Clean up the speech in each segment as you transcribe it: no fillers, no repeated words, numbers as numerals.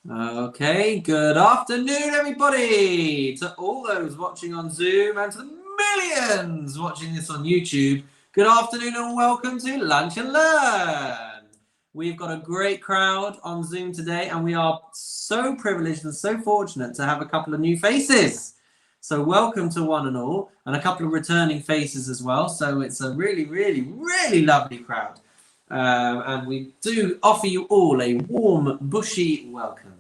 Okay, good afternoon, everybody, to all those watching on Zoom and to the millions watching this on YouTube. Good afternoon and welcome to Lunch and Learn. We've got a great crowd on Zoom today, and we are so privileged and so fortunate to have a couple of new faces. So welcome to one and all, and a couple of returning faces as well. So it's a really, really, really lovely crowd. And we do offer you all a warm, bushy welcome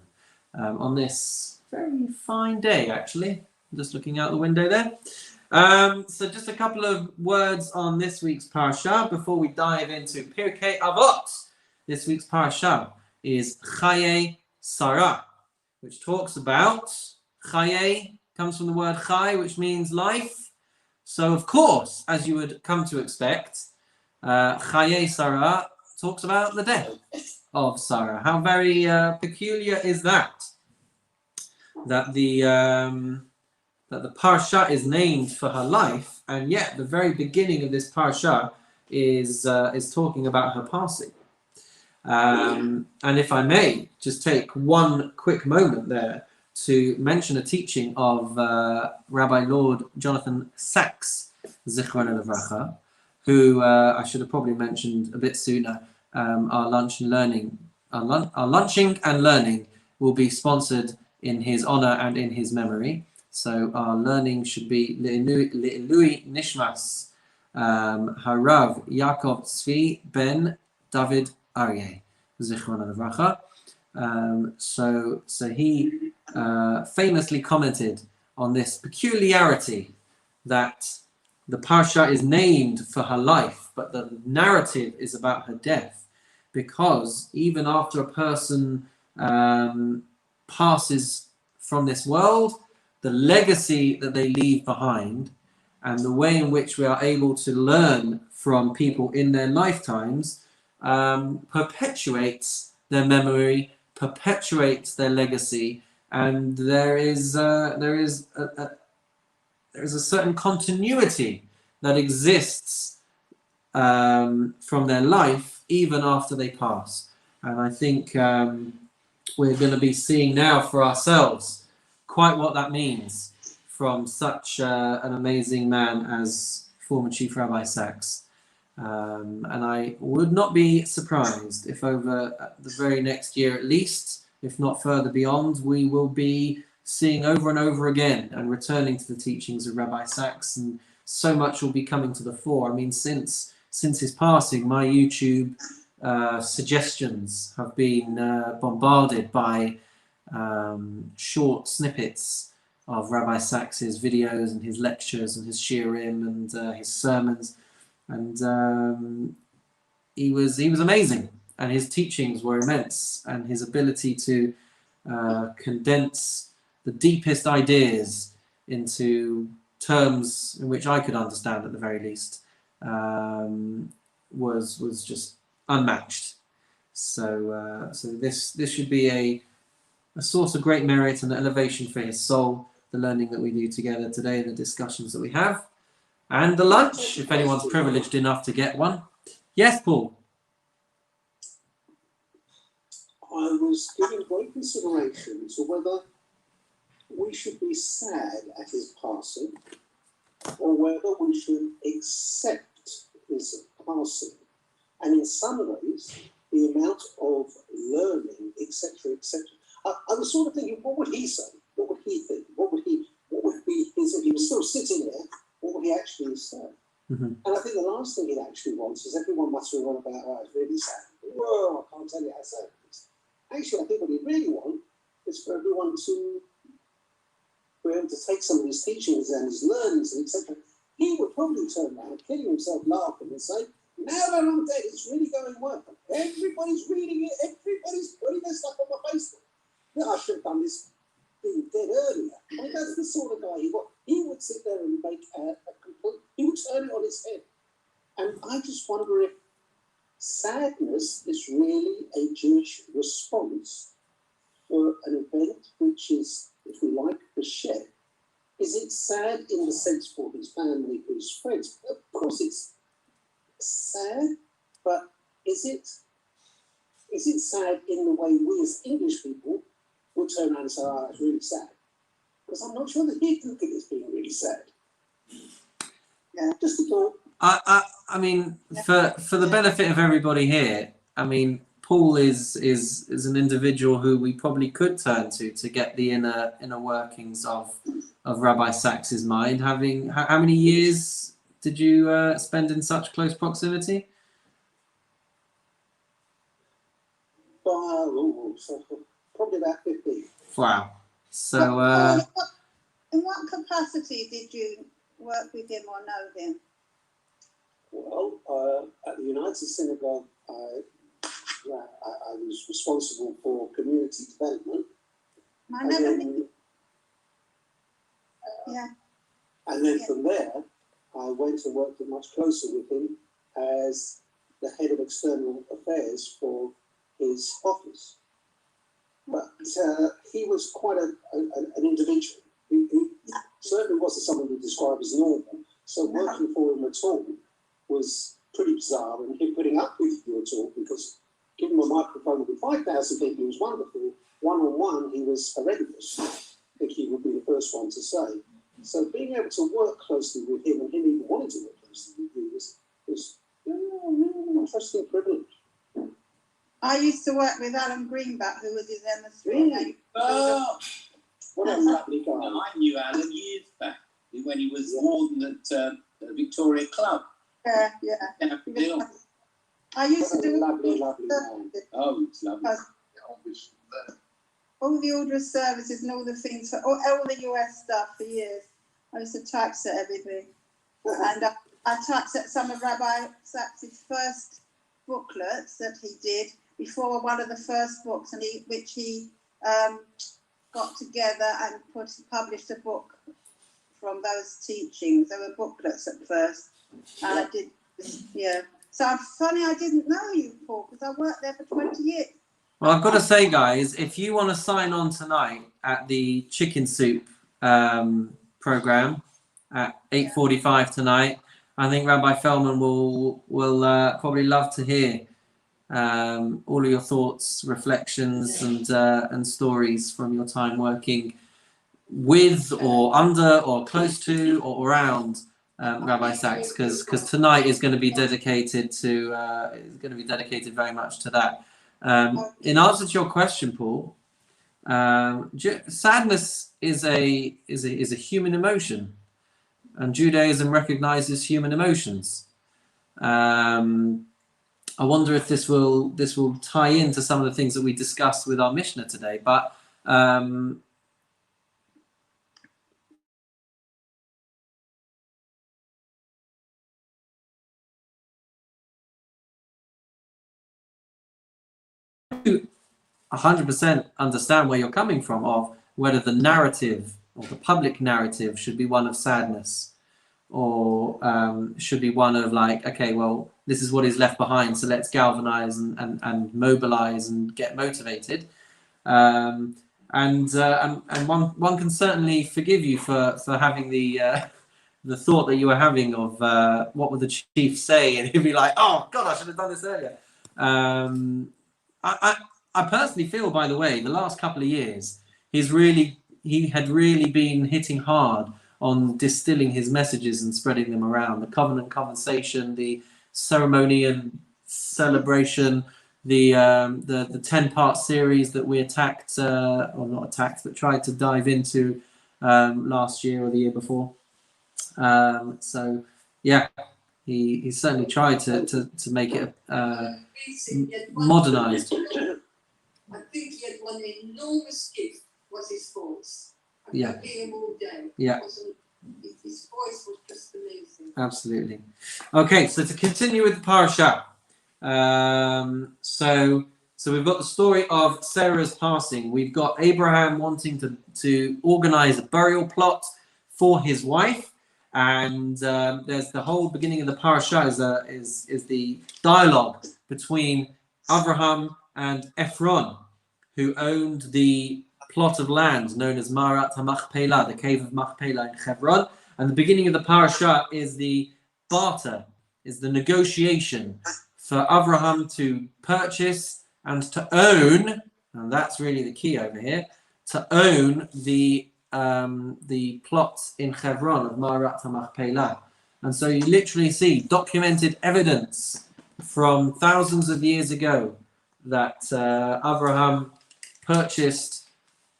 on this very fine day, actually. I'm just looking out the window there. So just a couple of words on this week's parasha before we dive into Pirkei Avot. This week's parasha is Chaye Sarah, which talks about Chaye, comes from the word Chai, which means life. So, of course, as you would come to expect, Chaye Sarah talks about the death of Sarah. How very peculiar is that? That the parsha is named for her life, and yet the very beginning of this parsha is talking about her passing. And if I may, just take one quick moment there to mention a teaching of Rabbi Lord Jonathan Sachs, Zichron Levracha, who I should have probably mentioned a bit sooner. Our lunching and learning will be sponsored in his honor and in his memory. So our learning should be Le'ilui Nishmas Harav Yaakov Tzvi ben David Aryeh, Zichron Levracha. So he famously commented on this peculiarity that the parsha is named for her life, but the narrative is about her death, because even after a person passes from this world, the legacy that they leave behind and the way in which we are able to learn from people in their lifetimes perpetuates their memory, perpetuates their legacy, and there is a certain continuity that exists from their life even after they pass. And I think we're going to be seeing now for ourselves quite what that means from such an amazing man as former Chief Rabbi Sachs. And I would not be surprised if over the very next year at least, if not further beyond, we will be seeing over and over again and returning to the teachings of Rabbi Sachs, and so much will be coming to the fore. I mean, since his passing, my YouTube suggestions have been bombarded by short snippets of Rabbi Sachs's videos and his lectures and his shiurim and his sermons, and he was amazing, and his teachings were immense, and his ability to condense the deepest ideas into terms in which I could understand at the very least was just unmatched. So this should be a source of great merit and elevation for his soul, the learning that we do together today, the discussions that we have, and the lunch, if anyone's privileged enough to get one. Yes, Paul? I was giving great consideration to whether we should be sad at his passing or whether we should accept his passing. And in some ways, the amount of learning, etc., etc. I was sort of thinking, what would he say? What would he think? What would be his, if he was still sitting there, what would he actually say? Mm-hmm. And I think the last thing he actually wants is everyone muttering on about, oh, it's really sad. Whoa, I can't tell you how sad it is. Actually, I think what he really wants is for everyone to be able to take some of his teachings and his learnings and etc. He would probably turn around, killing himself laughing and say, now that I'm dead, it's really going well. Everybody's reading it, everybody's putting their stuff on my Facebook. Yeah, I should have done this being dead earlier. I mean, that's the sort of guy he was. He would sit there and make a complete, he would turn it on his head. And I just wonder if sadness is really a Jewish response for an event which is, if we like, the shed. Is it sad in the sense for his family, for his friends? Of course it's sad, but is it sad in the way we as English people don't turn around and say, "Oh, it's really sad," because I'm not sure that he'd look at it as being really sad. Yeah, just a thought. I mean, for the benefit of everybody here, I mean, Paul is an individual who we probably could turn to get the inner workings of Rabbi Sacks's mind. Having how many years did you spend in such close proximity? So probably about 50. Wow. So in what capacity did you work with him or know him? Well, at the United Synagogue, I was responsible for community development. I never knew. Yeah. And then from there, I went and worked much closer with him as the head of external affairs for his office. But he was quite an individual. He certainly wasn't someone to describe as normal. So working for him at all was pretty bizarre, and him putting up with you at all, because giving him a microphone with 5,000 people was wonderful. One-on-one, he was horrendous. I think he would be the first one to say. So being able to work closely with him, and him even wanting to work closely with you, was a really interesting privilege. I used to work with Alan Greenback, who was his emissary. Oh, What a lovely guy. I knew Alan years back when he was warden at the Victoria Club. Yeah. Yeah, Bill. I used to do Lovely man. Oh, it's lovely. all the order of services and all the things for all the US stuff for years. I used to typeset everything, and I typeset some of Rabbi Sacks's first booklets that he did before one of the first books, and which he got together and published a book from those teachings. There were booklets at first, and I did, yeah. So I'm funny I didn't know you, Paul, because I worked there for 20 years. well, I've got to say, guys, if you want to sign on tonight at the Chicken Soup program at 8:45 tonight, I think Rabbi Feldman will probably love to hear all of your thoughts, reflections, and stories from your time working with or under or close to or around Rabbi Sacks, because tonight is going to be dedicated to very much to that. In answer to your question, Paul, sadness is a human emotion, and Judaism recognizes human emotions. I wonder if this will tie into some of the things that we discussed with our Mishnah today, but 100% understand where you're coming from, of whether the narrative or the public narrative should be one of sadness, or should be one of like, okay, well, this is what is left behind, so let's galvanize and mobilize and get motivated. And one can certainly forgive you for having the thought that you were having of what would the chief say, and he'd be like, oh God, I should have done this earlier. I personally feel, by the way, the last couple of years, he had really been hitting hard on distilling his messages and spreading them around. The covenant conversation, the ceremony and celebration, the 10-part series that we attacked, or not attacked, but tried to dive into last year or the year before. So yeah, he certainly tried to make it modernized. I think he had one enormous gift, was his voice. I Yeah. could hear him all day. Yeah. His voice was just amazing. Absolutely. Okay, so to continue with the parasha, so we've got the story of Sarah's passing. We've got Abraham wanting to organize a burial plot for his wife, and there's the whole beginning of the parasha is the dialogue between Abraham and Ephron, who owned the plot of land known as Marat HaMachpelah, the cave of Machpelah in Hebron. And the beginning of the parasha is the barter, is the negotiation for Abraham to purchase and to own, and that's really the key over here, to own the plot in Hebron of Ma'arat HaMachpelah. And so you literally see documented evidence from thousands of years ago that Abraham purchased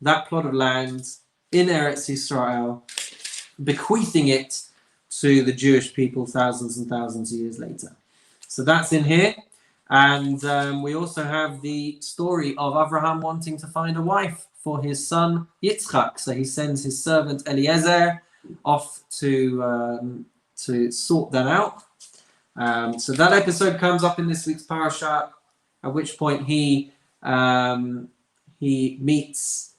that plot of land in Eretz Yisrael, bequeathing it to the Jewish people thousands and thousands of years later. So that's in here. And we also have the story of Abraham wanting to find a wife for his son Yitzchak. So he sends his servant Eliezer off to sort that out. So that episode comes up in this week's parasha, at which point he meets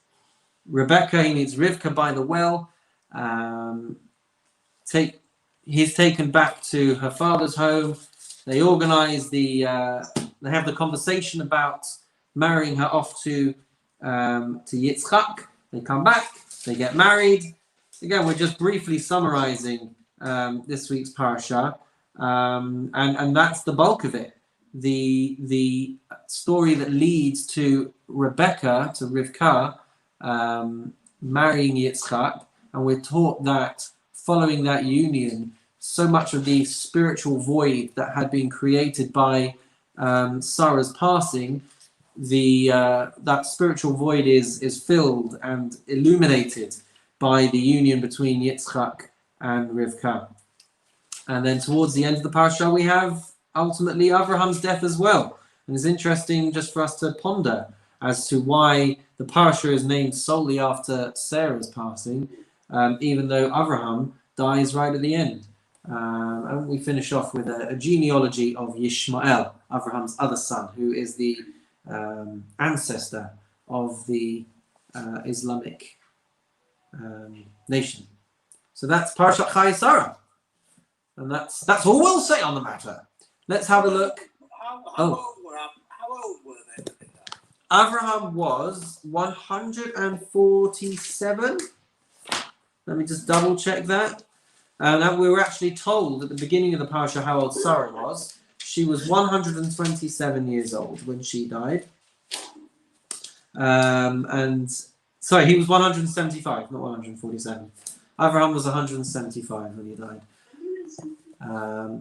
Rebecca, he meets Rivka by the well. He's taken back to her father's home. They organize they have the conversation about marrying her off to Yitzchak. They come back, they get married. Again, we're just briefly summarizing this week's parasha, and that's the bulk of it. The story that leads to Rebecca, to Rivka, marrying Yitzchak, and we're taught that following that union, so much of the spiritual void that had been created by Sarah's passing, that spiritual void is filled and illuminated by the union between Yitzchak and Rivka. And then towards the end of the parasha, we have ultimately Abraham's death as well. And it's interesting just for us to ponder as to why the parasha is named solely after Sarah's passing, even though Abraham dies right at the end. And we finish off with a genealogy of Yishmael, Abraham's other son, who is the ancestor of the Islamic nation. So that's Parashat Chayei Sarah. And that's all we'll say on the matter. Let's have a look. How old were they? Abraham was 147. Let me just double check that. And we were actually told at the beginning of the parasha how old Sarah was. She was 127 years old when she died. And sorry, he was 175, not 147. Abraham was 175 when he died.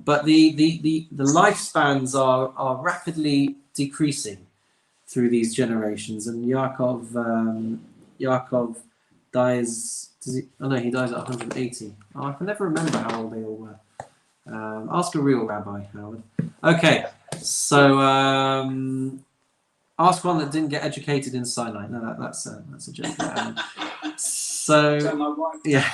But the lifespans are rapidly decreasing through these generations, and Yaakov dies. He dies at 180. I can never remember how old they all were. Ask a real rabbi, Howard. Okay, so ask one that didn't get educated in Sinai. No, that's a joke. So my wife, yeah.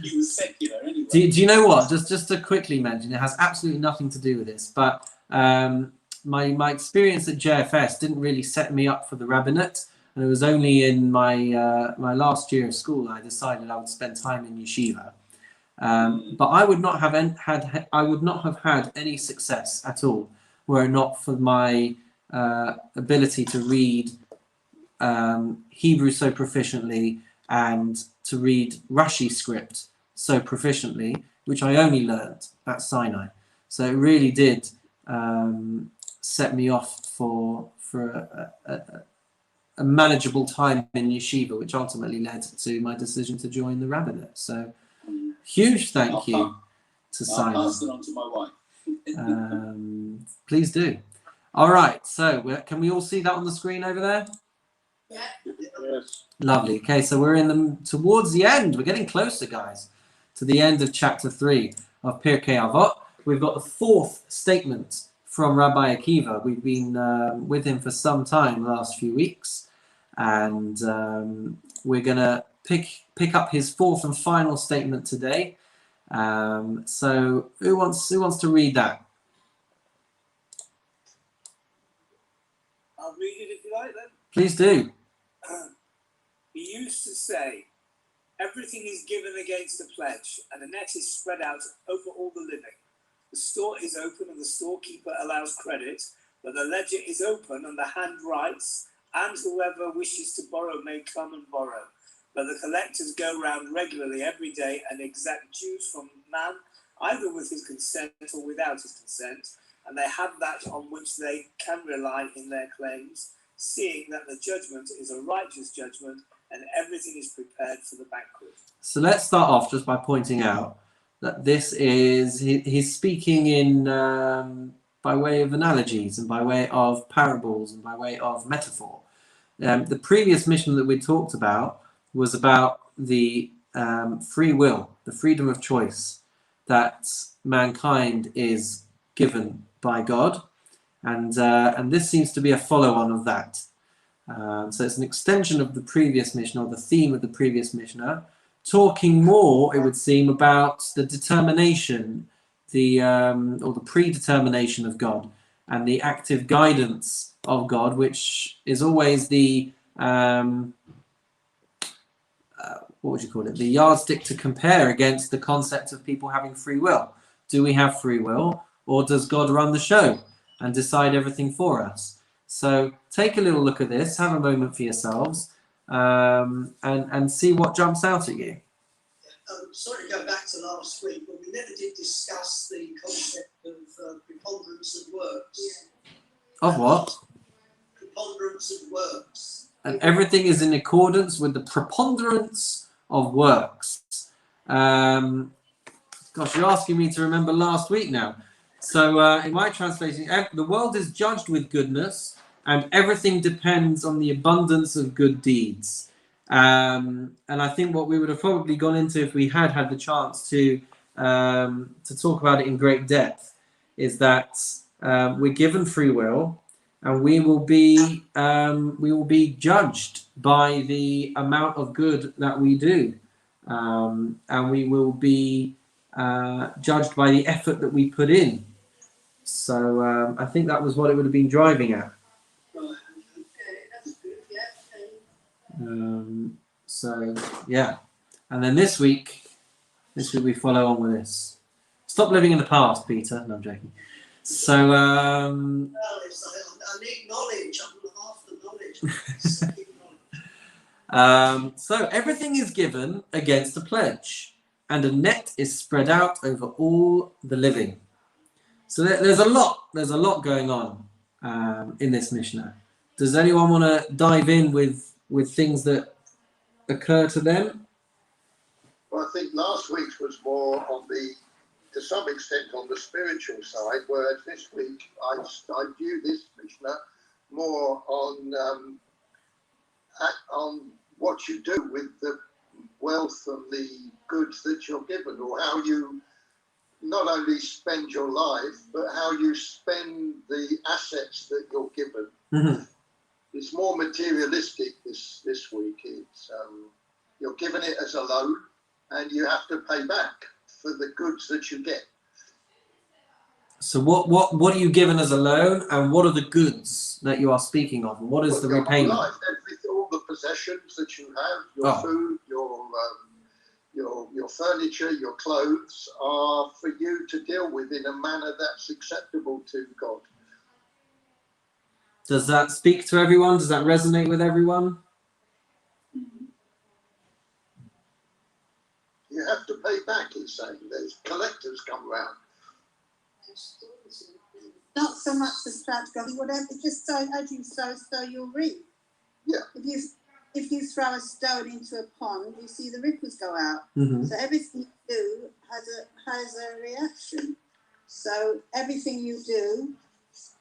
he was secular anyway. Do you know what? Just to quickly mention, it has absolutely nothing to do with this, but my experience at JFS didn't really set me up for the rabbinate, and it was only in my my last year of school I decided I would spend time in yeshiva. But I would not have had any success at all were it not for my ability to read Hebrew so proficiently and to read Rashi script so proficiently, which I only learned at Sinai. So it really did set me off for a manageable time in yeshiva, which ultimately led to my decision to join the rabbinate. So huge thank you to Simon. I'll pass it on to my wife. Please do. All right, so can we all see that on the screen over there? Yeah. Yes. Lovely. Okay, so we're towards the end. We're getting closer, guys, to the end of chapter 3 of Pirkei Avot. We've got the fourth statement from Rabbi Akiva. We've been with him for some time the last few weeks, and we're going to pick up his fourth and final statement today. So who wants to read that? I'll read it if you like then. Please do. He used to say, everything is given against the pledge, and the net is spread out over all the living. The store is open and the storekeeper allows credit, but the ledger is open and the hand writes, and whoever wishes to borrow may come and borrow. But the collectors go round regularly every day and exact dues from man, either with his consent or without his consent, and they have that on which they can rely in their claims. seeing that the judgment is a righteous judgment and everything is prepared for the banquet. So let's start off just by pointing out that this is, he's speaking in by way of analogies and by way of parables and by way of metaphor. The previous mission that we talked about was about the free will, the freedom of choice that mankind is given by God, and this seems to be a follow-on of that. So it's an extension of the previous mission, or the theme of the previous Mishnah, talking more, it would seem, about the determination, or the predetermination of God, and the active guidance of God, which is always the what would you call it? The yardstick to compare against the concept of people having free will. Do we have free will, or does God run the show and decide everything for us? So take a little look at this, have a moment for yourselves, and see what jumps out at you. Sorry to go back to last week, but we never did discuss the concept of preponderance of works. Of what? Preponderance of works. And everything is in accordance with the preponderance of works. Gosh, you're asking me to remember last week now. So in my translation, the world is judged with goodness, and everything depends on the abundance of good deeds. And I think what we would have probably gone into if we had had the chance to talk about it in great depth is that we're given free will, and we will be judged by the amount of good that we do, and we will be judged by the effort that we put in. So I think that was what it would have been driving at. So yeah, and then this week we follow on with this. Stop living in the past, Peter. No, I'm joking. So Well, I need knowledge. I'm half the knowledge. so everything is given against a pledge, and a net is spread out over all the living. So there's a lot going on in this Mishnah. Does anyone want to dive in with things that occur to them? Well, I think last week's was more on to some extent on the spiritual side, whereas this week I view this Mishnah more on what you do with the wealth and the goods that you're given, or how you not only spend your life, but how you spend the assets that you're given. Mm-hmm. It's more materialistic this week. It's you're given it as a loan, and you have to pay back for the goods that you get. So what are you given as a loan, and what are the goods that you are speaking of, and what is the repayment? Life, all the possessions that you have, your food, your furniture, your clothes are for you to deal with in a manner that's acceptable to God. Does that speak to everyone? Does that resonate with everyone? You have to pay back, he's saying. There's collectors come round. Not so much the practical, whatever, just so as you sow, so you'll reap. Yeah. If you throw a stone into a pond, you see the ripples go out. Mm-hmm. So everything you do has a reaction. So everything you do,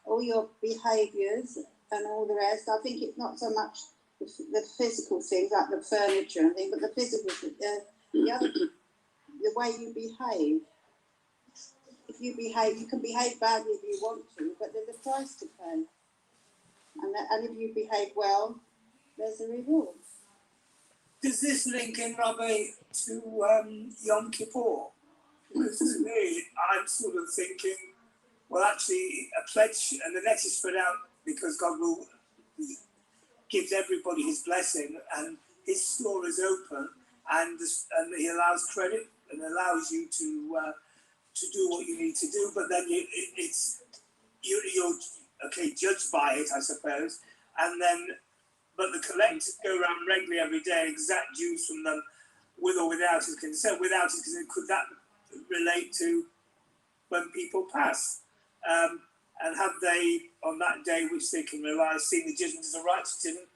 all your behaviours and all the rest, I think it's not so much the physical things like the furniture and things, but the physical, the way you behave. If you behave, you can behave badly if you want to, but there's a price to pay. And if you behave well, there's a reward. Does this link in, Rabbi, to Yom Kippur? Because to me, I'm sort of thinking, well, actually, a pledge and the net is spread out because God will give everybody his blessing, and his store is open, and he allows credit and allows you to do what you need to do. But then you're okay, judged by it, I suppose, and then. But the collectors go around regularly every day and exact dues from them with or without his consent. Without his consent, could that relate to when people pass? And have they, on that day which they can realize, seen the judgment as a righteous judgment?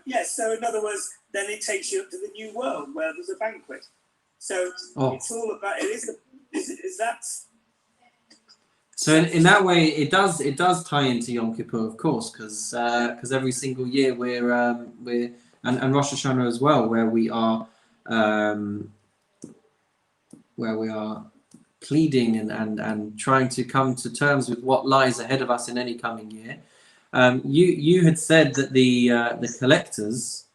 Yes. So in other words, then it takes you up to the new world where there's a banquet. So it's all about. It is that. So in that way, it does tie into Yom Kippur, of course, because every single year we're and Rosh Hashanah as well, where we are pleading and trying to come to terms with what lies ahead of us in any coming year. You had said that the collectors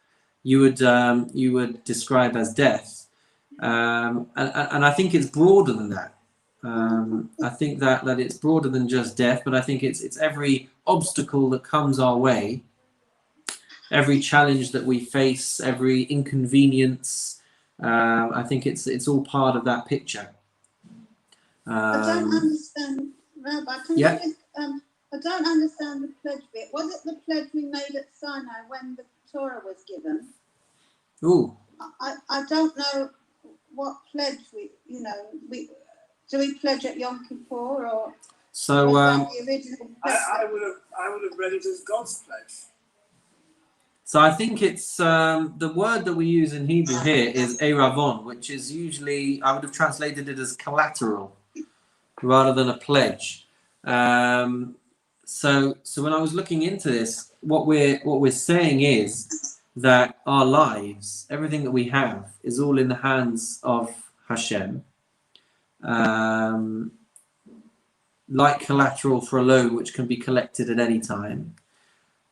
you would describe as death, and I think it's broader than that. I think that it's broader than just death, but I think it's every obstacle that comes our way, every challenge that we face, every inconvenience. I think it's all part of that picture. I don't understand, Rabbi. Yeah. I don't understand the pledge bit. Was it the pledge we made at Sinai when the Torah was given? Ooh. I don't know what pledge do we pledge at Yom Kippur or? So the original pledge? I would have read it as God's pledge. So I think it's the word that we use in Hebrew here is eravon, which is usually, I would have translated it as collateral rather than a pledge. So when I was looking into this, what we're saying is that our lives, everything that we have, is all in the hands of Hashem, like collateral for a loan which can be collected at any time.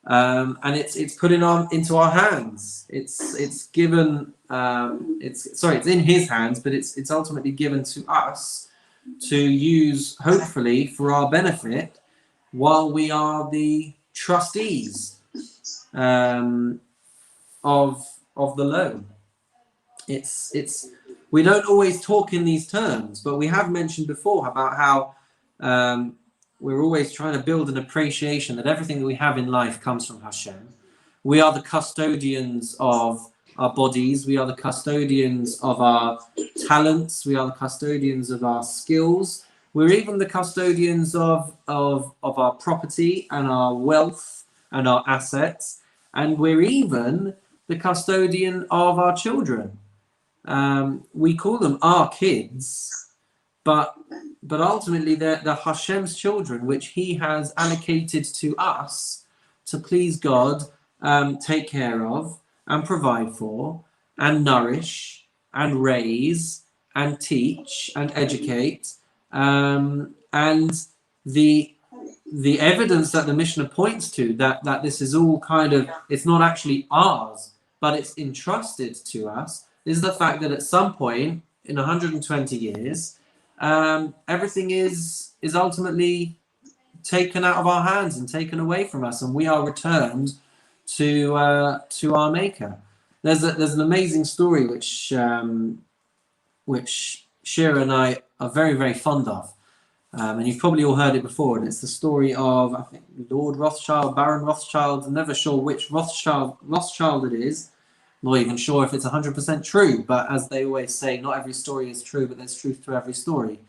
And it's put into our hands. It's given. It's in His hands, but it's ultimately given to us to use, hopefully, for our benefit, while we are the trustees of the loan. It's we don't always talk in these terms, but we have mentioned before about how we're always trying to build an appreciation that everything that we have in life comes from Hashem. We are the custodians of our bodies. We are the custodians of our talents. We are the custodians of our skills. We're even the custodians of our property and our wealth and our assets. And we're even the custodian of our children. We call them our kids, but ultimately they're Hashem's children, which He has allocated to us to please God, take care of and provide for and nourish and raise and teach and educate. And the evidence that the Mishnah points to that this is all kind of, it's not actually ours, but it's entrusted to us, is the fact that at some point in 120 years, everything is ultimately taken out of our hands and taken away from us, and we are returned to our Maker. There's an amazing story which Shira and I are very, very fond of, and you've probably all heard it before. And it's the story of, I think, Lord Rothschild, Baron Rothschild. I'm never sure which Rothschild it is. Not even sure if it's 100% true, but as they always say, not every story is true, but there's truth to every story.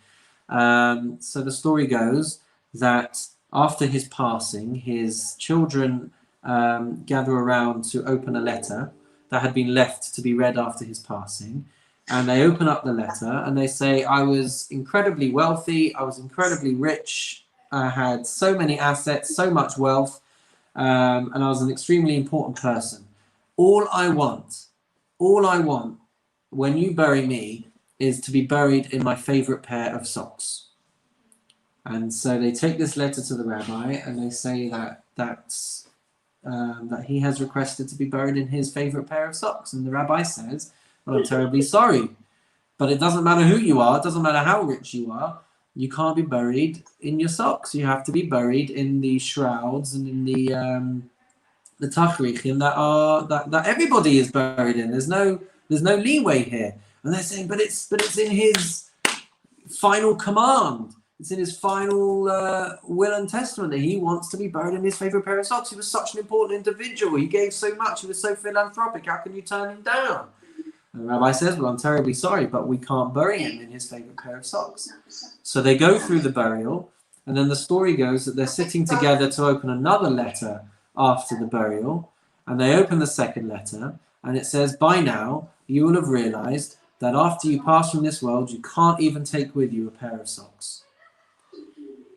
So the story goes that after his passing, his children gather around to open a letter that had been left to be read after his passing. And they open up the letter and they say, I was incredibly wealthy, I was incredibly rich, I had so many assets, so much wealth, and I was an extremely important person. All I want when you bury me is to be buried in my favorite pair of socks. And so they take this letter to the rabbi and they say that he has requested to be buried in his favorite pair of socks. And the rabbi says, well, I'm terribly sorry, but it doesn't matter who you are, it doesn't matter how rich you are, you can't be buried in your socks. You have to be buried in the shrouds and in the tachrichim that everybody is buried in. There's no leeway here. And they're saying, but it's in his final command. It's in his final will and testament that he wants to be buried in his favorite pair of socks. He was such an important individual. He gave so much. He was so philanthropic. How can you turn him down? And the rabbi says, well, I'm terribly sorry, but we can't bury him in his favorite pair of socks. So they go through the burial, And then the story goes that they're sitting together to open another letter after the burial, and they open the second letter, and it says, by now you will have realized that after you pass from this world, you can't even take with you a pair of socks.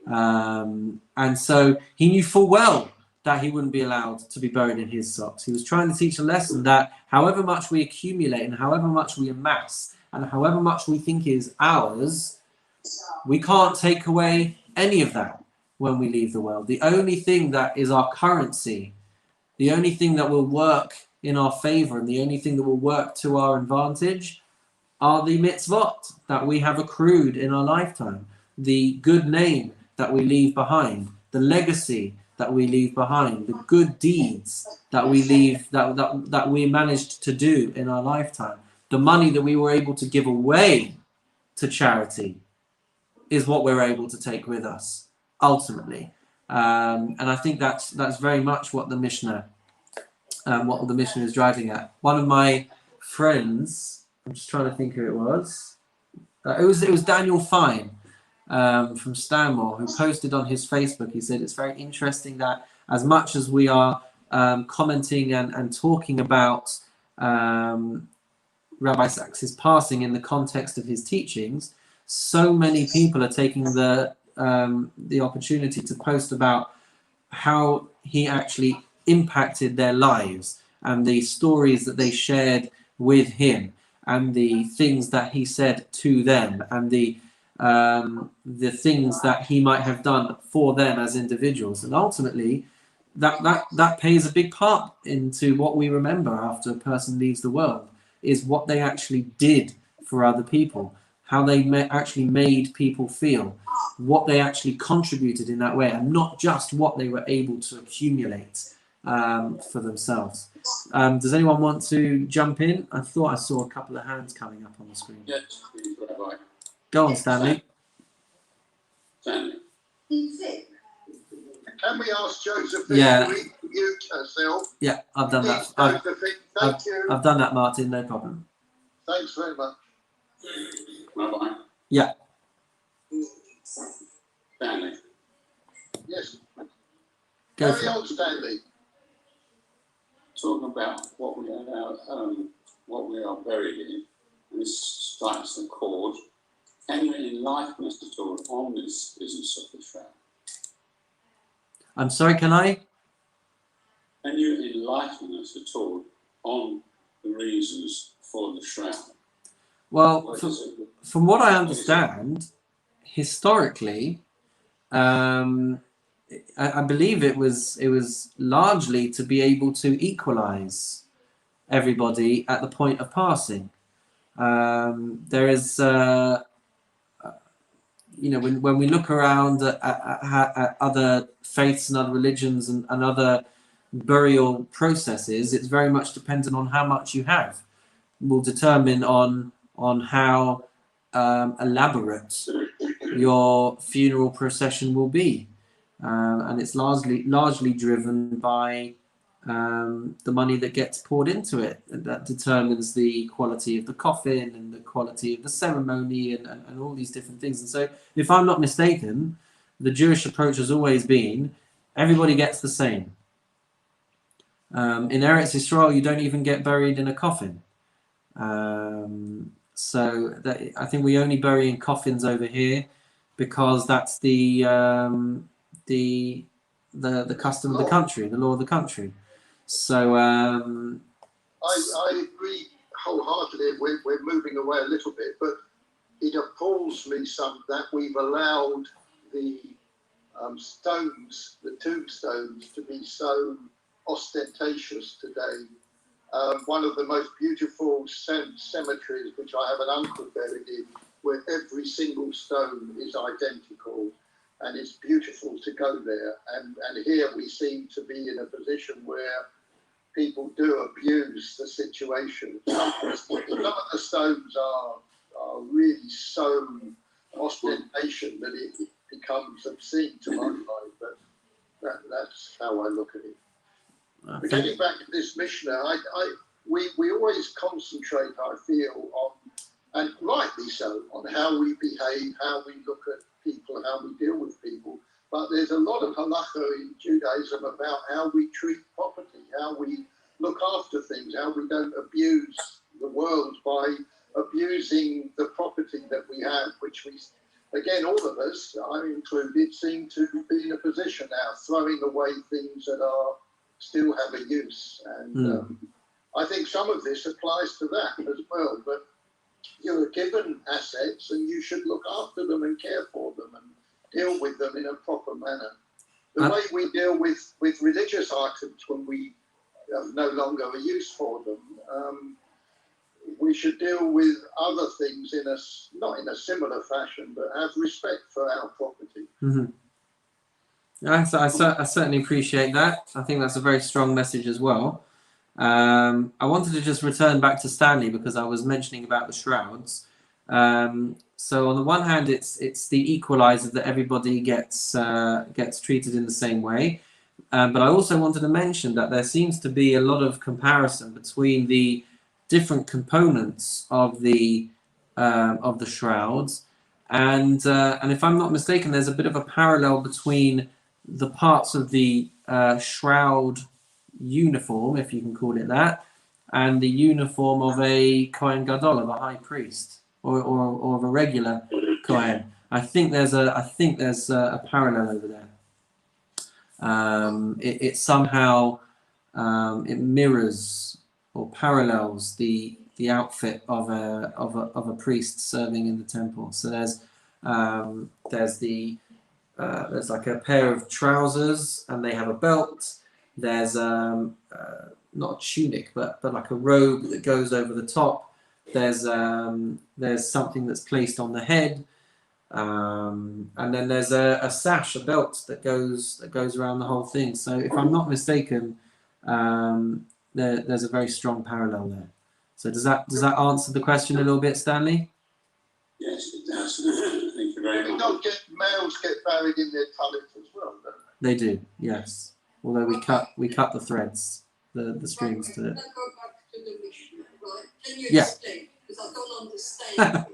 And so he knew full well that he wouldn't be allowed to be buried in his socks. He was trying to teach a lesson that however much we accumulate and however much we amass and however much we think is ours, we can't take away any of that when we leave the world. The only thing that is our currency, the only thing that will work in our favor and the only thing that will work to our advantage are the mitzvot that we have accrued in our lifetime, the good name that we leave behind, the legacy that we leave behind, the good deeds that we leave, that we managed to do in our lifetime, the money that we were able to give away to charity is what we're able to take with us ultimately. And I think that's very much what the Mishnah is driving at. One of my friends, I'm just trying to think who it was. It was Daniel Fine from Stanmore, who posted on his Facebook. He said it's very interesting that as much as we are commenting and talking about Rabbi Sacks's passing in the context of his teachings, so many people are taking the opportunity to post about how he actually impacted their lives and the stories that they shared with him and the things that he said to them and the things that he might have done for them as individuals. And ultimately that plays a big part into what we remember after a person leaves the world, is what they actually did for other people, how they actually made people feel, what they actually contributed in that way, and not just what they were able to accumulate for themselves. Does anyone want to jump in? I thought I saw a couple of hands coming up on the screen. Yes, please, Rabbi. Go on, Stanley. Stanley. Can we ask Josephine Yeah. to mute herself? Yeah, I've done that. Josephine, thank you. I've done that, Martin, no problem. Thanks very much. Rabbi. Yeah. Stanley. Yes. Go Carry for it. on, Stanley. Talking about what we are buried in, and this strikes a chord. Can you enlighten us at all on this business of the shroud? I'm sorry, can I? Can you enlighten us at all on the reasons for the shroud? Well, from what I understand, historically, I believe it was largely to be able to equalize everybody at the point of passing. There is, when we look around at other faiths and other religions and other burial processes, it's very much dependent on how much you have. Will determine on how elaborate your funeral procession will be, and it's largely driven by the money that gets poured into it. That determines the quality of the coffin and the quality of the ceremony and all these different things. And so, if I'm not mistaken, the Jewish approach has always been everybody gets the same. In Eretz Yisrael, you don't even get buried in a coffin. So that, I think we only bury in coffins over here because that's the custom of the country, the law of the country. So I agree wholeheartedly. We're moving away a little bit, but it appalls me some that we've allowed the stones, the tombstones, to be so ostentatious today. One of the most beautiful cemeteries, which I have an uncle buried in, where every single stone is identical, and it's beautiful to go there. And here we seem to be in a position where people do abuse the situation. Some of the stones are really so ostentatious that it becomes obscene to my mind, but that's how I look at it. But getting back to this Mishnah, we always concentrate, I feel, on, and rightly so, on how we behave, how we look at people, how we deal with people. but there's a lot of halacha in Judaism about how we treat property, how we look after things, how we don't abuse the world by abusing the property that we have, which we, again, all of us, I included, seem to be in a position now, throwing away things that are still have a use. And I think some of this applies to that as well, but you're given assets and you should look after them and care for them and deal with them in a proper manner. The way we deal with religious items when we have no longer a use for them, we should deal with other things not in a similar fashion, but have respect for our property. I certainly appreciate that. I think that's a very strong message as well. I wanted to just return back to Stanley because I was mentioning about the shrouds. So on the one hand, it's the equalizer that everybody gets treated in the same way. But I also wanted to mention that there seems to be a lot of comparison between the different components of the shrouds, and if I'm not mistaken, there's a bit of a parallel between the parts of the shroud uniform, if you can call it that, and the uniform of a Kohen Gadol, of a high priest, or of a regular Kohen. I think there's a parallel over there. It somehow it mirrors or parallels the outfit of a priest serving in the temple. So there's like a pair of trousers, and they have a belt. There's not a tunic, but like a robe that goes over the top. There's something that's placed on the head, and then there's a sash, a belt that goes around the whole thing. So if I'm not mistaken, there's a very strong parallel there. So does that answer the question a little bit, Stanley? Yes, it does. Thank you very much. Males get buried in their tallit as well, don't they? They do, yes. Although we cut the threads, the strings to it. Let's go back to the Mishnah, right? Can you Yeah. explain? Because I don't understand. I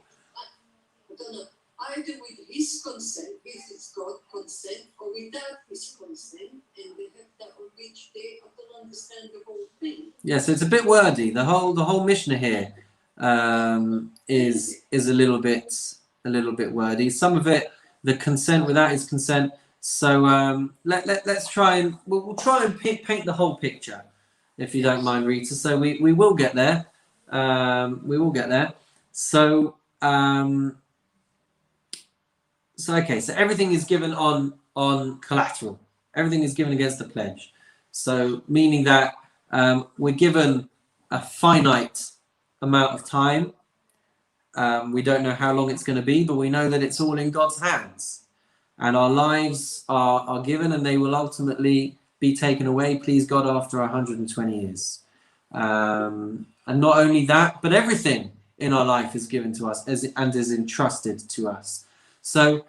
don't know. Either with his consent, with his God consent, or without his consent, and they have that on which I don't understand the whole thing. Yeah, so it's a bit wordy. The whole Mishnah here is a little bit wordy. Some of it, the consent without his consent. So let's try and we'll try and paint the whole picture, if you don't mind, Rita. So we will get there. We will get there. So okay. So everything is given on collateral. Everything is given against the pledge. So meaning that we're given a finite amount of time. We don't know how long it's going to be, but we know that it's all in God's hands. And our lives are given, and they will ultimately be taken away, please God, after 120 years. And not only that, but everything in our life is given to us and is entrusted to us. So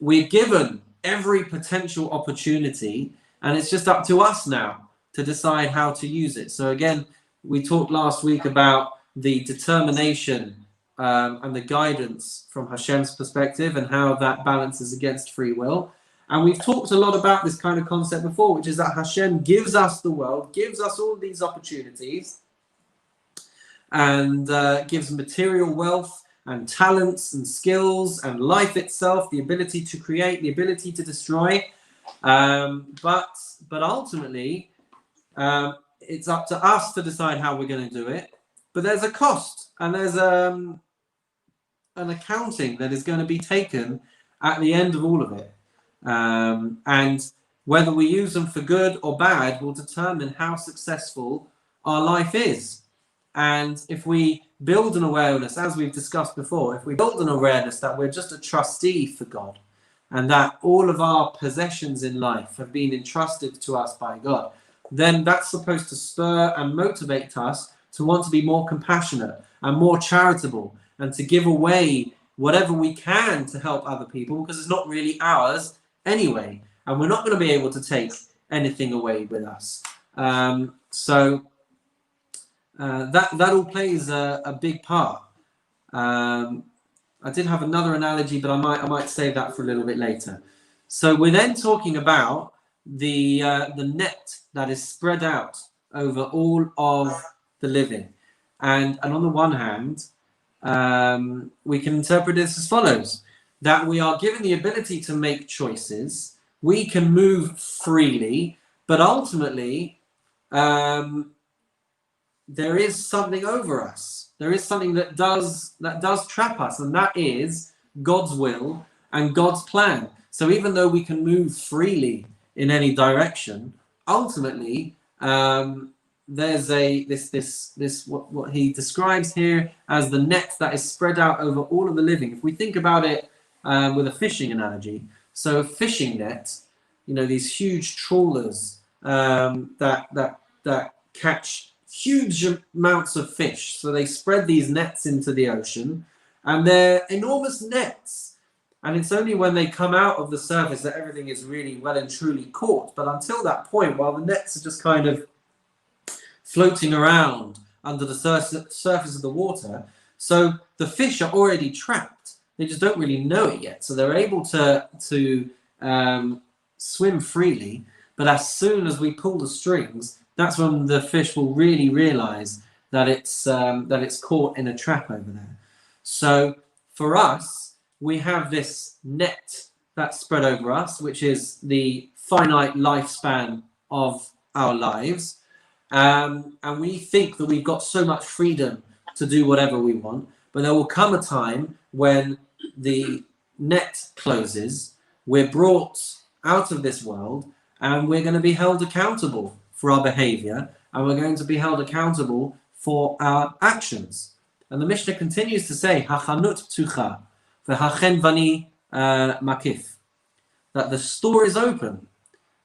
we're given every potential opportunity, and it's just up to us now to decide how to use it. So again, we talked last week about the determination and the guidance from Hashem's perspective and how that balances against free will. And we've talked a lot about this kind of concept before, which is that Hashem gives us the world, gives us all these opportunities, and gives material wealth and talents and skills and life itself, the ability to create, the ability to destroy. But ultimately, it's up to us to decide how we're going to do it. But there's a cost, and there's an accounting that is going to be taken at the end of all of it. And whether we use them for good or bad will determine how successful our life is. And if we build an awareness, as we've discussed before, if we build an awareness that we're just a trustee for God, and that all of our possessions in life have been entrusted to us by God, then that's supposed to spur and motivate us to want to be more compassionate and more charitable, and to give away whatever we can to help other people, because it's not really ours anyway, and we're not going to be able to take anything away with us. So that all plays a big part. I did have another analogy, but I might save that for a little bit later. So we're then talking about the net that is spread out over all of the living. And on the one hand, we can interpret this as follows, that we are given the ability to make choices, we can move freely, but ultimately there is something over us. There is something that does trap us, and that is God's will and God's plan. So even though we can move freely in any direction, ultimately there's what he describes here as the net that is spread out over all of the living. If we think about it with a fishing analogy, so a fishing net, these huge trawlers that catch huge amounts of fish. So they spread these nets into the ocean, and they're enormous nets. And it's only when they come out of the surface that everything is really well and truly caught. But until that point, while the nets are just kind of floating around under the surface of the water, so the fish are already trapped. They just don't really know it yet. So they're able to swim freely. But as soon as we pull the strings, that's when the fish will really realize that it's caught in a trap over there. So for us, we have this net that's spread over us, which is the finite lifespan of our lives. And we think that we've got so much freedom to do whatever we want, but there will come a time when the net closes, we're brought out of this world, and we're going to be held accountable for our behavior, and we're going to be held accountable for our actions. And the Mishnah continues to say, "Hachanut ptucha v'hachen vani makif," that the store is open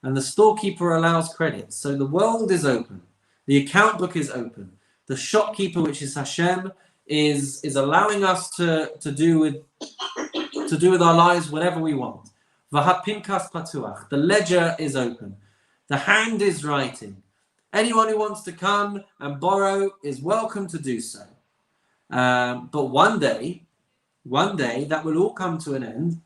and the storekeeper allows credit. So the world is open, the account book is open, the shopkeeper, which is Hashem, is allowing us to do with our lives whatever we want. V'hapinkas patuach, the ledger is open, the hand is writing. Anyone who wants to come and borrow is welcome to do so. But one day that will all come to an end,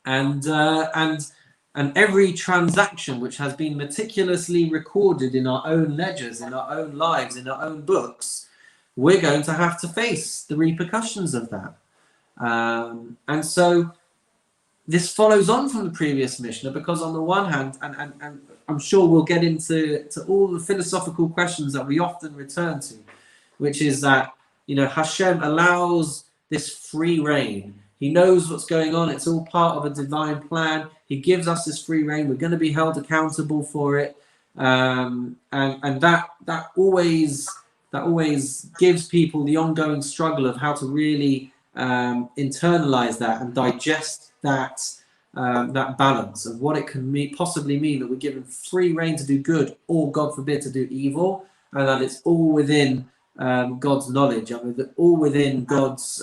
and every transaction which has been meticulously recorded in our own ledgers, in our own lives, in our own books, we're going to have to face the repercussions of that. And so this follows on from the previous Mishnah, because on the one hand, and I'm sure we'll get into all the philosophical questions that we often return to, which is that, Hashem allows this free reign. He knows what's going on. It's all part of a divine plan. He gives us this free reign. We're going to be held accountable for it. And that always gives people the ongoing struggle of how to really internalize that and digest that balance of what it can possibly mean that we're given free reign to do good, or God forbid to do evil, and that it's all within God's knowledge, all within God's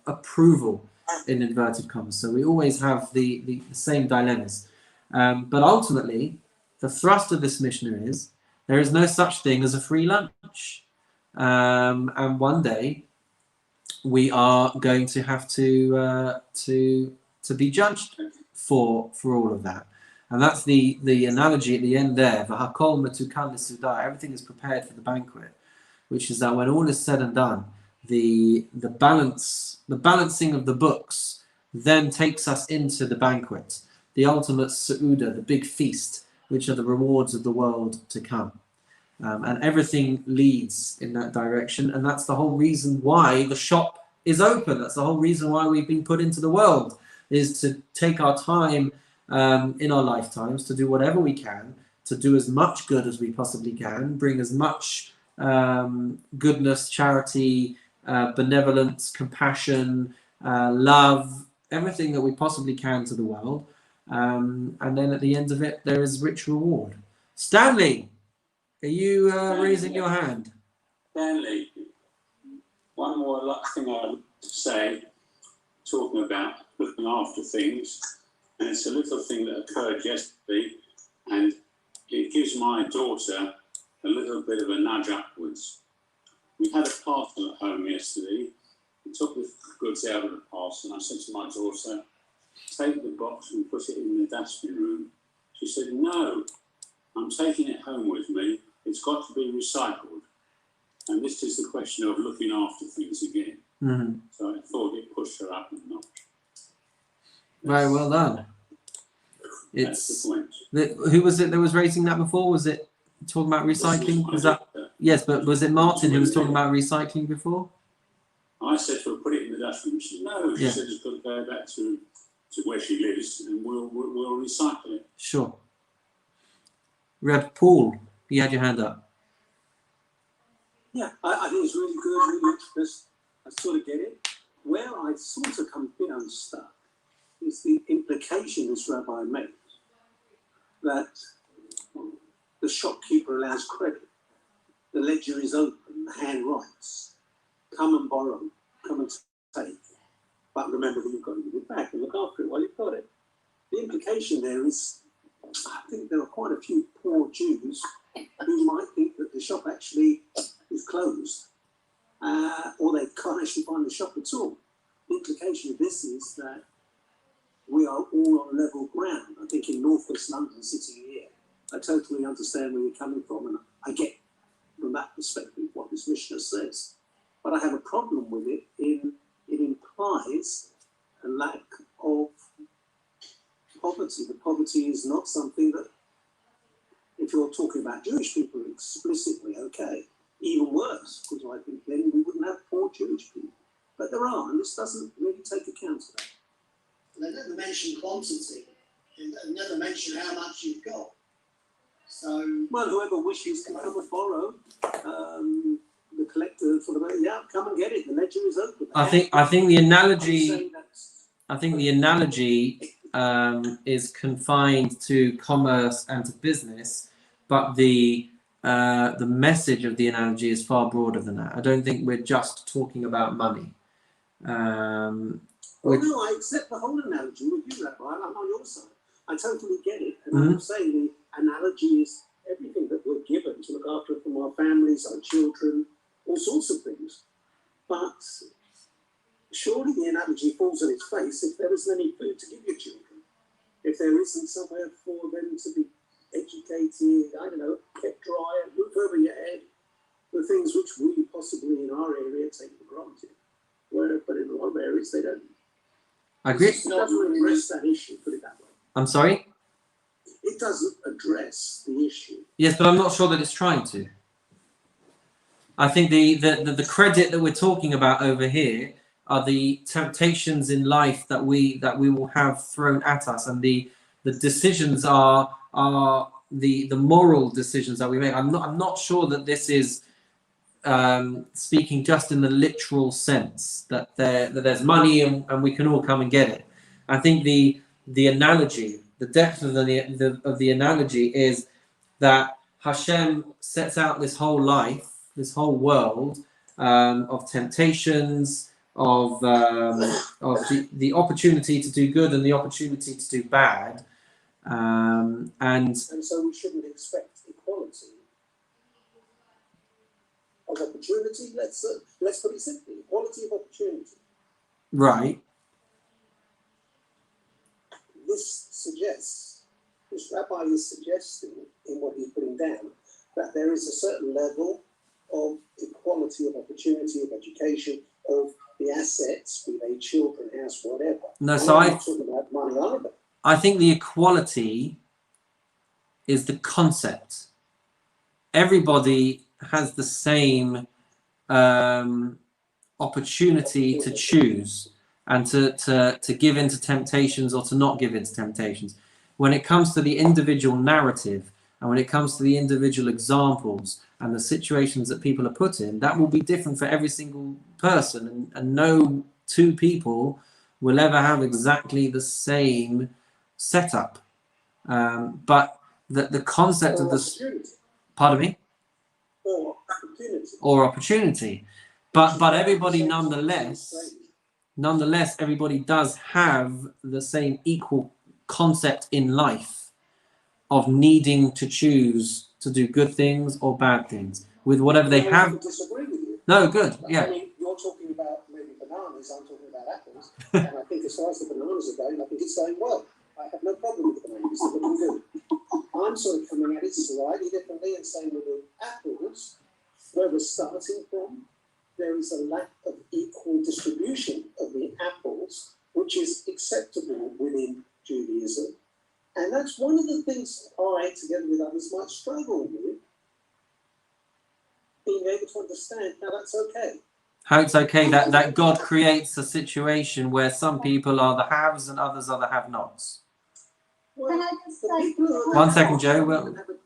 approval, in inverted commas. So we always have the same dilemmas. But ultimately, the thrust of this Mishnah is there is no such thing as a free lunch. And one day we are going to have to be judged for all of that. And that's the analogy at the end there. V'hakol metukan l'sudah. Everything is prepared for the banquet, which is that when all is said and done, the balancing of the books then takes us into the banquet, the ultimate Sa'udah, the big feast, which are the rewards of the world to come. And everything leads in that direction. And that's the whole reason why the shop is open. That's the whole reason why we've been put into the world, is to take our time in our lifetimes to do whatever we can, to do as much good as we possibly can, bring as much goodness, charity, benevolence, compassion, love, everything that we possibly can to the world. And then at the end of it, there is rich reward. Stanley, are you raising your hand? Stanley, one more thing I want to say, talking about looking after things, and it's a little thing that occurred yesterday, and it gives my daughter a little bit of a nudge upwards. We had a parcel at home yesterday. We took the goods out of the parcel, and I said to my daughter, take the box and put it in the dustbin room. She said, no, I'm taking it home with me. It's got to be recycled. And this is the question of looking after things again. Mm-hmm. So I thought it pushed her up a notch. Very well done. That's It's the point. who was it that was raising that before? Was it talking about recycling? Was that yes? But was it Martin who was talking about recycling before? I said to her, put it in the dustbin. She said, no. She said it's got to go back to where she lives, and we'll recycle it. Sure. Reb Paul, you had your hand up. Yeah, I think it's really good, really interesting. I sort of get it. Where I sort of come a bit unstuck is the implication this rabbi makes that the shopkeeper allows credit, the ledger is open, the hand writes, come and borrow, come and take, but remember that you've got to give it back and look after it while you've got it. The implication there is, I think there are quite a few poor Jews who might think that the shop actually is closed, or they can't actually find the shop at all. The implication of this is that we are all on level ground. I think in Northwest London, sitting here, I totally understand where you're coming from, and I get from that perspective what this Mishnah says. But I have a problem with it in it implies a lack of poverty. The poverty is not something that, if you're talking about Jewish people explicitly, okay, even worse, because I think then we wouldn't have poor Jewish people. But there are, and this doesn't really take account of that. They never mention quantity. They never mention how much you've got. So, well, whoever wishes can come and borrow. The collector for the come and get it. The ledger is open. I think the analogy. I think the analogy is confined to commerce and to business, but the message of the analogy is far broader than that. I don't think we're just talking about money. Well, no, I accept the whole analogy with you, Rabbi. I'm on your side. I totally get it. And I'm saying the analogy is everything that we're given to look after from our families, our children, all sorts of things. But surely the analogy falls on its face if there isn't any food to give your children, if there isn't somewhere for them to be educated, I don't know, kept dry, a roof over your head, the things which we possibly in our area take for granted. But in a lot of areas they don't. I agree. It doesn't address that issue, put it that way. I'm sorry? It doesn't address the issue. Yes, but I'm not sure that it's trying to. I think the credit that we're talking about over here are the temptations in life that we will have thrown at us, and the decisions are the moral decisions that we make. I'm not sure that this is speaking just in the literal sense that there's money and we can all come and get it. I think the analogy, the depth of the analogy is that Hashem sets out this whole life, this whole world of temptations, of the opportunity to do good and the opportunity to do bad, and so we shouldn't expect equality of opportunity. Let's put it simply: equality of opportunity. Right. This rabbi is suggesting in what he's putting down that there is a certain level of equality of opportunity, of education, of the assets, be they children, house, whatever. No, so I'm not talking about money either. I think the equality is the concept. Everybody has the same opportunity to choose and to give into temptations or to not give into temptations. When it comes to the individual narrative and when it comes to the individual examples and the situations that people are put in, that will be different for every single person, and no two people will ever have exactly the same setup. But the concept of the... Pardon me? Or opportunity. But everybody nonetheless, everybody does have the same equal concept in life of needing to choose to do good things or bad things with whatever they have. I disagree with you. No, good, yeah. I mean, you're talking about maybe bananas, I'm talking about apples. And I think as far as the bananas are going, I think it's going well. I have no problem with the bananas, they're looking good. I'm sort of coming at it slightly differently and saying with the apples, where we're starting from, there is a lack of equal distribution of the apples, which is acceptable within Judaism. And that's one of the things I, together with others, might struggle with, being able to understand how that's okay. How it's okay that God creates a situation where some people are the haves and others are the have-nots. Well, Can I just the say- people who are the 1 second, have-nots Joe. don't Well, even have a-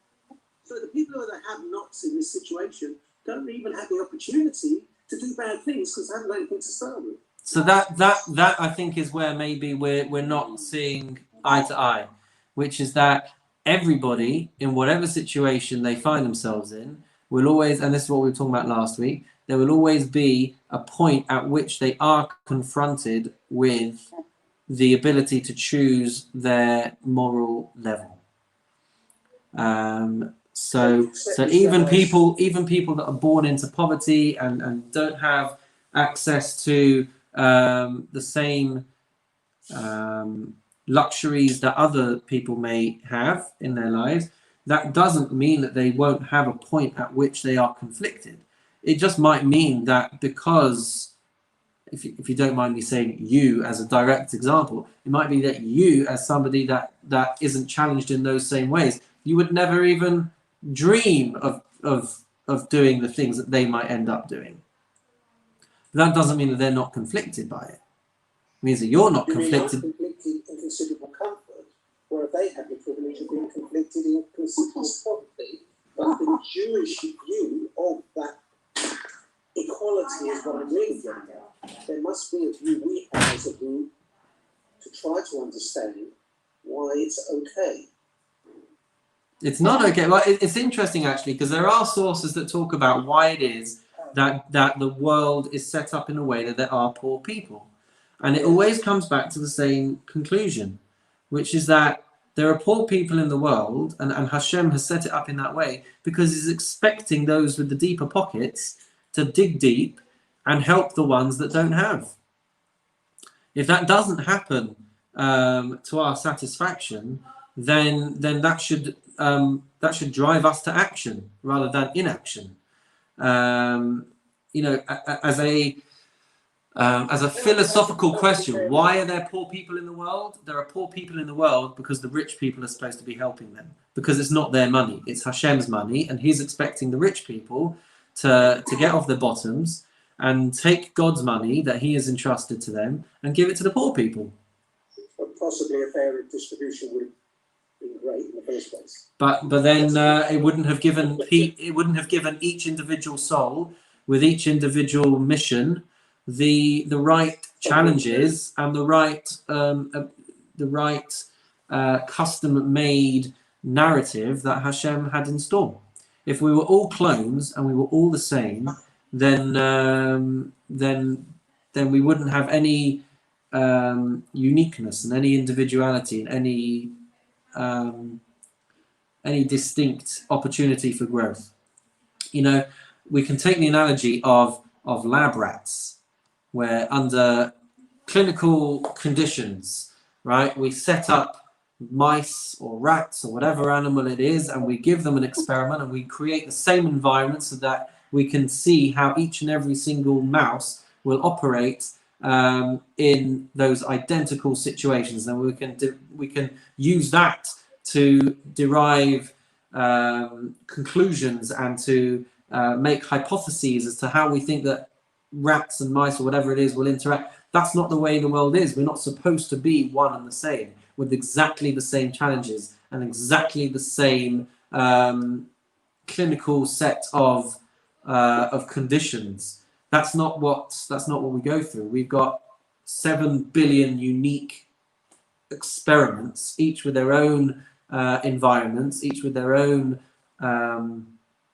so the people who are the have-nots in this situation don't even have the opportunity to do bad things because they haven't got anything to start with. so that I think is where maybe we're not seeing eye to eye, which is that everybody in whatever situation they find themselves in will always, and this is what we were talking about last week, there will always be a point at which they are confronted with the ability to choose their moral level. So even people that are born into poverty and don't have access to the same luxuries that other people may have in their lives, that doesn't mean that they won't have a point at which they are conflicted. It just might mean that because, if you don't mind me saying you as a direct example, it might be that you, as somebody that isn't challenged in those same ways, you would never even dream of doing the things that they might end up doing. That doesn't mean that they're not conflicted by it. It means that you're not conflicted. Conflicted in considerable comfort, where they have the privilege of being conflicted in considerable poverty. But the Jewish view of that equality is what I'm really getting at. There must be a view we have as a group to try to understand why it's okay. It's not okay. Well, it's interesting actually, because there are sources that talk about why it is that the world is set up in a way that there are poor people. And it always comes back to the same conclusion, which is that there are poor people in the world, and Hashem has set it up in that way because he's expecting those with the deeper pockets to dig deep and help the ones that don't have. If that doesn't happen to our satisfaction, then that should drive us to action rather than inaction. As a philosophical question, why are there poor people in the world? There are poor people in the world because the rich people are supposed to be helping them, because it's not their money, it's Hashem's money, and he's expecting the rich people to get off their bottoms and take God's money that he has entrusted to them and give it to the poor people. But possibly a fairer distribution would have been great in the first place. But then it wouldn't have given each individual soul with each individual mission the right challenges and the right custom-made narrative that Hashem had in store. If we were all clones and we were all the same, then we wouldn't have any uniqueness and any individuality and any distinct opportunity for growth. You know, we can take the analogy of lab rats, where under clinical conditions, right, we set up mice or rats or whatever animal it is, and we give them an experiment and we create the same environment so that we can see how each and every single mouse will operate in those identical situations. And we can use that to derive conclusions and to make hypotheses as to how we think that rats and mice or whatever it is will interact. That's not the way the world is. We're not supposed to be one and the same, with exactly the same challenges and exactly the same clinical set of conditions. That's not what we go through. We've got 7 billion unique experiments, each with their own environments, each with their own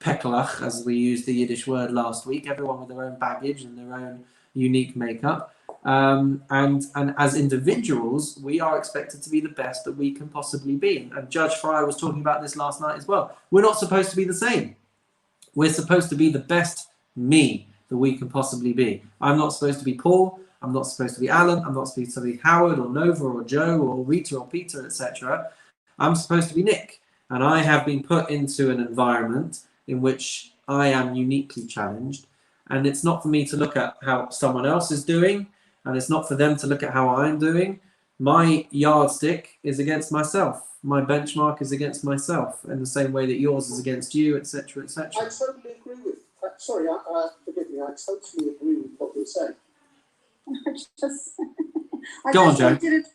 peklach, as we used the Yiddish word last week, everyone with their own baggage and their own unique makeup. And as individuals, we are expected to be the best that we can possibly be. And Judge Fry was talking about this last night as well. We're not supposed to be the same. We're supposed to be the best me that we can possibly be. I'm not supposed to be poor. I'm not supposed to be Alan. I'm not supposed to be Howard or Nova or Joe or Rita or Peter, etc. I'm supposed to be Nick. And I have been put into an environment in which I am uniquely challenged. And it's not for me to look at how someone else is doing, and it's not for them to look at how I'm doing. My yardstick is against myself. My benchmark is against myself, in the same way that yours is against you, etc., etc. I totally agree with. Sorry, forgive me. I totally agree with what you're saying. I Go on, just Joe. wanted to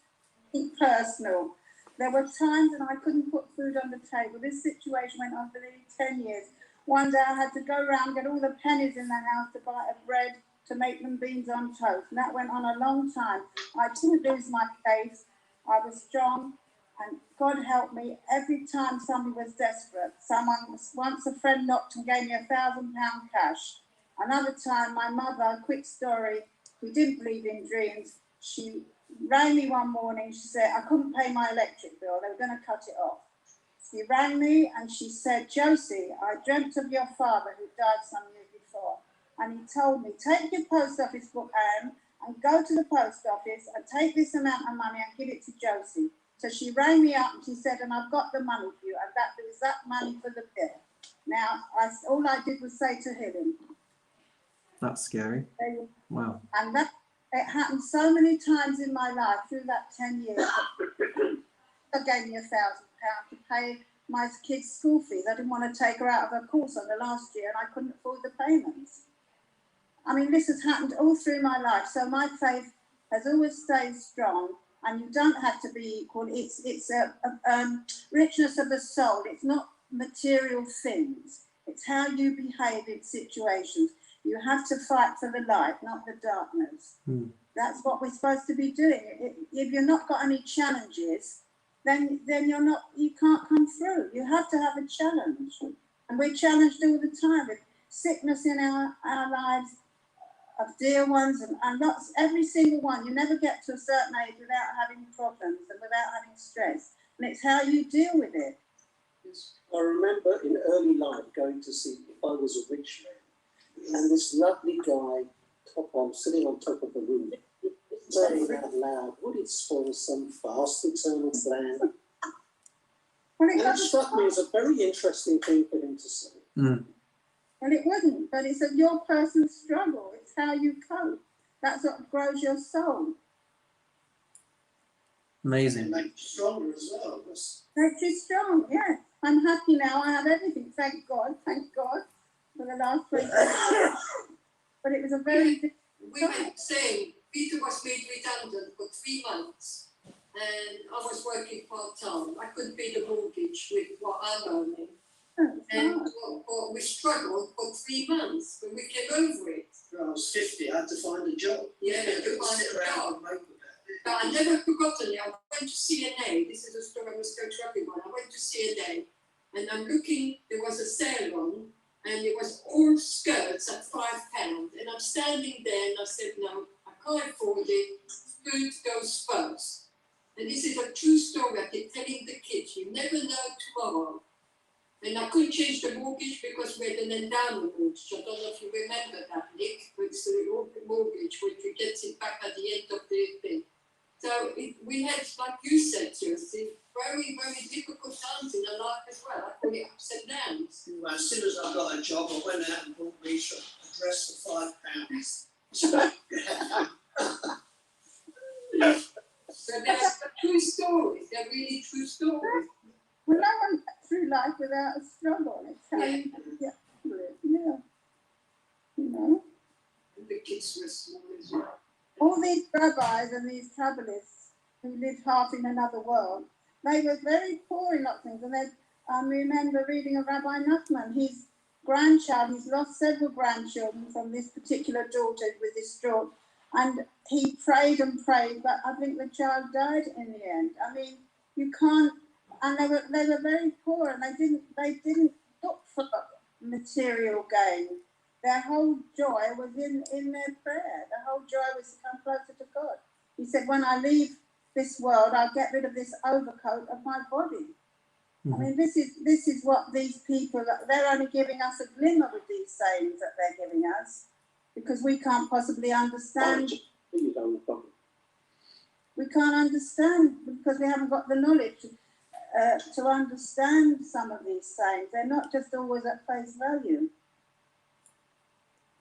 be personal. There were times when I couldn't put food on the table. This situation went on for nearly 10 years. One day I had to go around, get all the pennies in the house to buy a bread to make them beans on toast. And that went on a long time. I didn't lose my faith. I was strong. And God helped me every time somebody was desperate. Once a friend knocked and gave me £1,000 cash. Another time, my mother, a quick story, who didn't believe in dreams, she rang me one morning. She said, I couldn't pay my electric bill. They were going to cut it off. She rang me and she said, Josie, I dreamt of your father who died some years before. And he told me, take your post office book, Anne, and go to the post office and take this amount of money and give it to Josie. So she rang me up and she said, and I've got the money for you. And that was that money for the bill. Now, all I did was say to him. That's scary. Wow. And that it happened so many times in my life through that 10 years. They gave me £1,000 to pay my kids' school fees. I didn't want to take her out of her course on the last year and I couldn't afford the payments. I mean, this has happened all through my life. So my faith has always stayed strong, and you don't have to be equal. It's a richness of the soul. It's not material things. It's how you behave in situations. You have to fight for the light, not the darkness. That's what we're supposed to be doing. If you've not got any challenges, then you can't come through. You have to have a challenge. And we're challenged all the time with sickness in our lives, of dear ones, and lots, every single one. You never get to a certain age without having problems and without having stress. And it's how you deal with it. I remember in early life going to see If I Was a Rich Man, and this lovely guy sitting on top of the roof, saying out loud, would it spoil some fast eternal plan? Well, And it struck me as a very interesting thing for him to say. Well, it wouldn't, but it's your personal struggle. It's how you cope. That's what grows your soul. Amazing. It makes you stronger as well. Makes you strong, yeah. I'm happy now. I have everything. Thank God for the last 20 years. But it was a very difficult We were saying Peter was made redundant for 3 months, and I was working part-time. I couldn't pay the mortgage with what I'm earning. And we struggled for 3 months, but we came over it. When I was 50, I had to find a job. Yeah, to find a job. But I never forgotten it. I went to CNA. This is a story I must go to everyone. I went to CNA, and I'm looking, there was a sale on, and it was all skirts at £5. And I'm standing there, and I said, no, I can't afford it. Food goes first. And this is a true story. I keep telling the kids, you never know tomorrow. And I couldn't change the mortgage because we had an endowment mortgage. I don't know if you remember that, Nick. It's the mortgage, which you get it back at the end of the thing. So we had, like you said, Josie, very, very difficult times in our life as well. I call it ups and downs. Well, as soon as I got a job, I went out and bought me a dress for £5. So, So they're true stories. They're really true stories. Well, no one gets through life without a struggle. It's how you get through it. Yeah. You know? And the kids were small as well. All these rabbis and these Kabbalists who lived half in another world, they were very poor in lots of things. And I remember reading of Rabbi Nachman, his grandchild, he's lost several grandchildren from this particular daughter with this stroke. And he prayed and prayed, but I think the child died in the end. I mean, you can't, and they were very poor, and they didn't look for material gain. Their whole joy was in their prayer. The whole joy was to come closer to God. He said, when I leave this world, I'll get rid of this overcoat of my body. I mean, this is what these people, they're only giving us a glimmer with these sayings that they're giving us, because we can't possibly understand. You don't on the problem. We can't understand because we haven't got the knowledge to understand some of these sayings. They're not just always at face value.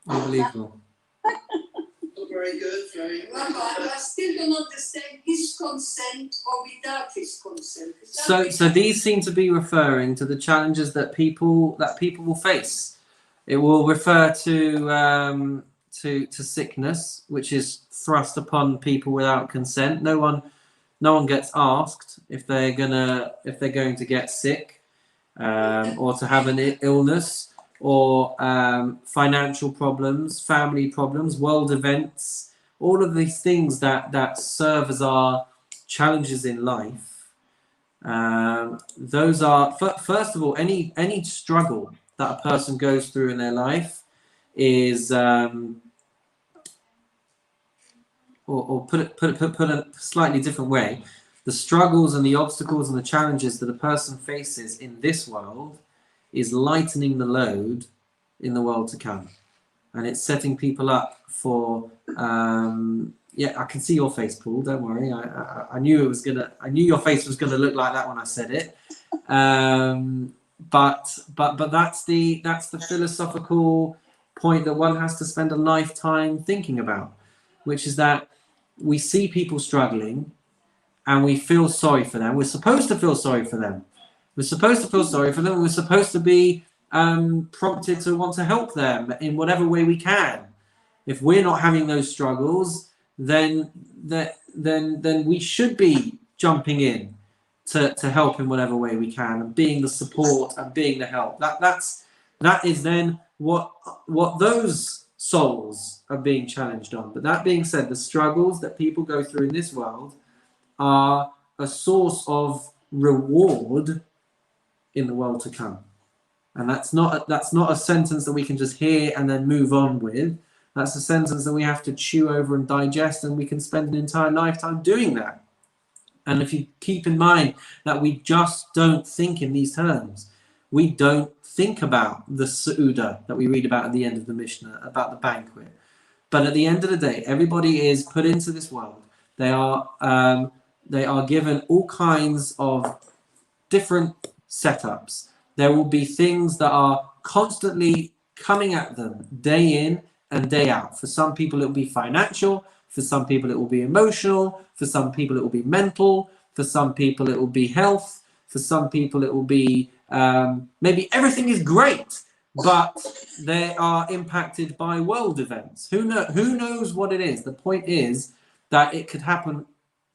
Unbelievable. Not very good, very good. Rabbi, I still don't understand his consent or without his consent. So these seem to be referring to the challenges that people will face. It will refer to sickness, which is thrust upon people without consent. No one gets asked if they're going to get sick, or to have an illness, or financial problems, family problems, world events, all of these things that serve as our challenges in life. Those are, first of all, any struggle that a person goes through in their life is, or put it a slightly different way, the struggles and the obstacles and the challenges that a person faces in this world is lightening the load in the world to come, and it's setting people up for. Yeah, I can see your face, Paul. Don't worry. I knew it was gonna. I knew your face was gonna look like that when I said it. But that's the philosophical point that one has to spend a lifetime thinking about, which is that we see people struggling, and we feel sorry for them. We're supposed to feel sorry for them. We're supposed to feel sorry for them. We're supposed to be prompted to want to help them in whatever way we can. If we're not having those struggles, then we should be jumping in to help in whatever way we can, and being the support and being the help. That is then what those souls are being challenged on. But that being said, the struggles that people go through in this world are a source of reward in the world to come. And that's not a sentence that we can just hear and then move on with. That's a sentence that we have to chew over and digest, and we can spend an entire lifetime doing that. And if you keep in mind that we just don't think in these terms, we don't think about the Seudah that we read about at the end of the Mishnah, about the banquet. But at the end of the day, everybody is put into this world. They are given all kinds of different setups. There will be things that are constantly coming at them day in and day out. For some people, it will be financial. For some people, it will be emotional. For some people, it will be mental. For some people, it will be health. For some people, it will be maybe everything is great, but they are impacted by world events. Who knows what it is? The point is that it could happen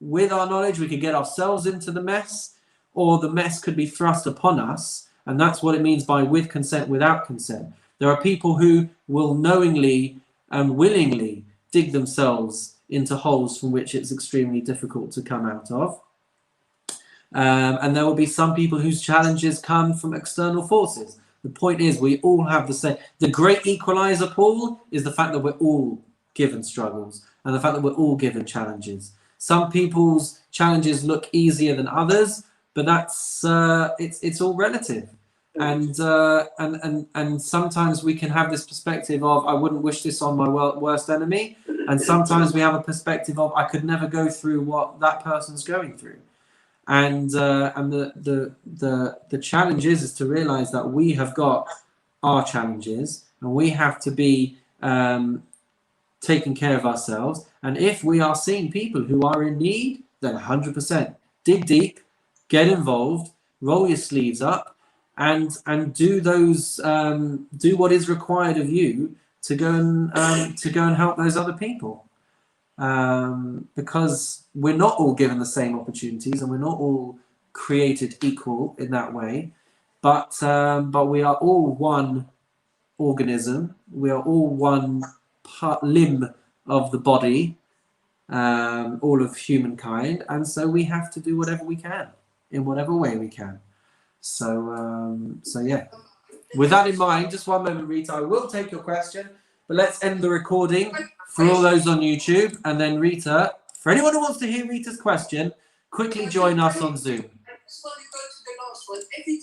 with our knowledge. We could get ourselves into the mess, or the mess could be thrust upon us. And that's what it means by with consent, without consent. There are people who will knowingly and willingly dig themselves into holes from which it's extremely difficult to come out of. And there will be some people whose challenges come from external forces. The point is, we all have the same. The great equalizer, Paul, is the fact that we're all given struggles, and the fact that we're all given challenges. Some people's challenges look easier than others, but that's it's all relative. And sometimes we can have this perspective of, I wouldn't wish this on my worst enemy, and sometimes we have a perspective of, I could never go through what that person's going through. And the challenge is to realize that we have got our challenges, and we have to be taking care of ourselves. And if we are seeing people who are in need, then 100% dig deep, get involved, roll your sleeves up, and do those do what is required of you to go and help those other people, because we're not all given the same opportunities, and we're not all created equal in that way, but we are all one organism. We are all one limb of the body, all of humankind, and so we have to do whatever we can in whatever way we can. So yeah. With that in mind, just one moment, Rita. I will take your question, but let's end the recording for all those on YouTube, and then Rita, for anyone who wants to hear Rita's question, quickly join us on Zoom. I just want to go to the last one. Everything